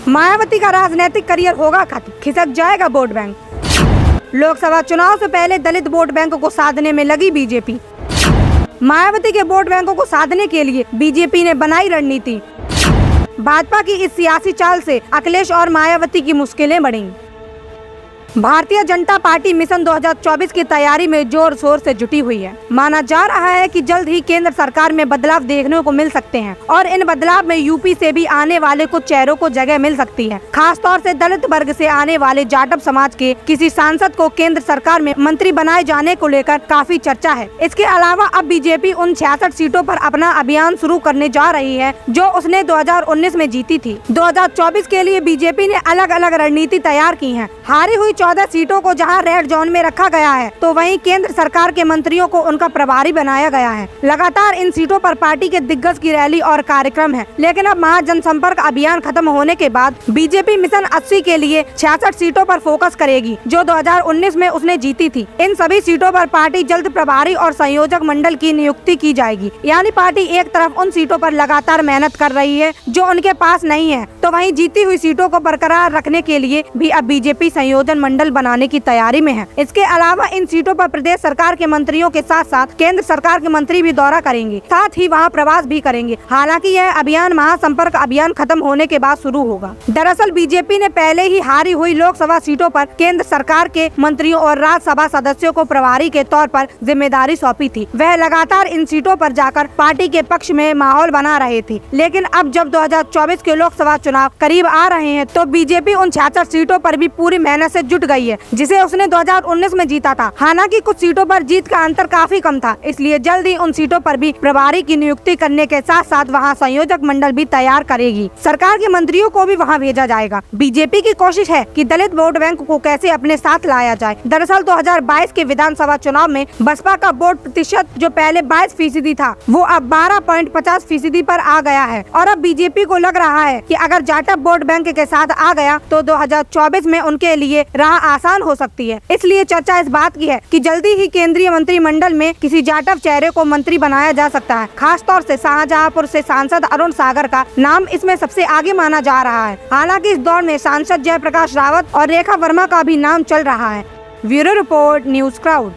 मायावती का राजनीतिक करियर होगा खत्म, खिसक जाएगा वोट बैंक। लोकसभा चुनाव से पहले दलित वोट बैंक को साधने में लगी बीजेपी। मायावती के वोट बैंकों को साधने के लिए बीजेपी ने बनाई रणनीति। भाजपा की इस सियासी चाल से अखिलेश और मायावती की मुश्किलें बढ़ी। भारतीय जनता पार्टी मिशन 2024 की तैयारी में जोर शोर से जुटी हुई है। माना जा रहा है कि जल्द ही केंद्र सरकार में बदलाव देखने को मिल सकते हैं और इन बदलाव में यूपी से भी आने वाले कुछ चेहरों को जगह मिल सकती है। खास तौर से दलित वर्ग से आने वाले जाटव समाज के किसी सांसद को केंद्र सरकार में मंत्री बनाए जाने को लेकर काफी चर्चा है। इसके अलावा अब बीजेपी उन 66 सीटों पर अपना अभियान शुरू करने जा रही है जो उसने 2019 में जीती थी। 2024 के लिए बीजेपी ने अलग अलग रणनीति तैयार की है। हारी हुई 14 सीटों को जहां रेड जोन में रखा गया है तो वहीं केंद्र सरकार के मंत्रियों को उनका प्रभारी बनाया गया है। लगातार इन सीटों पर पार्टी के दिग्गज की रैली और कार्यक्रम है, लेकिन अब महाजनसंपर्क अभियान खत्म होने के बाद बीजेपी मिशन 80 के लिए 66 सीटों पर फोकस करेगी जो 2019 में उसने जीती थी। इन सभी सीटों पर पार्टी जल्द प्रभारी और संयोजक मंडल की नियुक्ति की जाएगी। यानी पार्टी एक तरफ उन सीटों पर लगातार मेहनत कर रही है जो उनके पास नहीं है, तो वहीं जीती हुई सीटों को बरकरार रखने के लिए भी अब बीजेपी संयोजन मंडल बनाने की तैयारी में है। इसके अलावा इन सीटों पर प्रदेश सरकार के मंत्रियों के साथ साथ केंद्र सरकार के मंत्री भी दौरा करेंगे, साथ ही वहां प्रवास भी करेंगे। हालांकि यह अभियान महासंपर्क अभियान खत्म होने के बाद शुरू होगा। दरअसल बीजेपी ने पहले ही हारी हुई लोकसभा सीटों पर केंद्र सरकार के मंत्रियों और राज्यसभा सदस्यों को प्रभारी के तौर पर जिम्मेदारी सौंपी थी। वह लगातार इन सीटों पर जाकर पार्टी के पक्ष में माहौल बना रहे थे, लेकिन अब जब 2024 के लोकसभा चुनाव करीब आ रहे हैं तो बीजेपी उन 66 सीटों पर भी पूरी मेहनत से जुट गई है जिसे उसने 2019 में जीता था। हालांकि कुछ सीटों पर जीत का अंतर काफी कम था, इसलिए जल्द ही उन सीटों पर भी प्रभारी की नियुक्ति करने के साथ साथ वहां संयोजक मंडल भी तैयार करेगी। सरकार के मंत्रियों को भी वहां भेजा जाएगा। बीजेपी की कोशिश है कि दलित वोट बैंक को कैसे अपने साथ लाया जाए। दरअसल 2022 के विधानसभा चुनाव में बसपा का वोट प्रतिशत जो पहले 22% था वो अब 12.50% पर आ गया है और अब बीजेपी को लग रहा है कि अगर जाटव वोट बैंक के साथ आ गया तो 2024 में उनके लिए राह आसान हो सकती है। इसलिए चर्चा इस बात की है कि जल्दी ही केंद्रीय मंत्रिमंडल में किसी जाटव चेहरे को मंत्री बनाया जा सकता है। खास तौर से शाहजहांपुर से सांसद अरुण सागर का नाम इसमें सबसे आगे माना जा रहा है। हालांकि इस दौर में सांसद जयप्रकाश रावत और रेखा वर्मा का भी नाम चल रहा है। Bureau report, news crowd.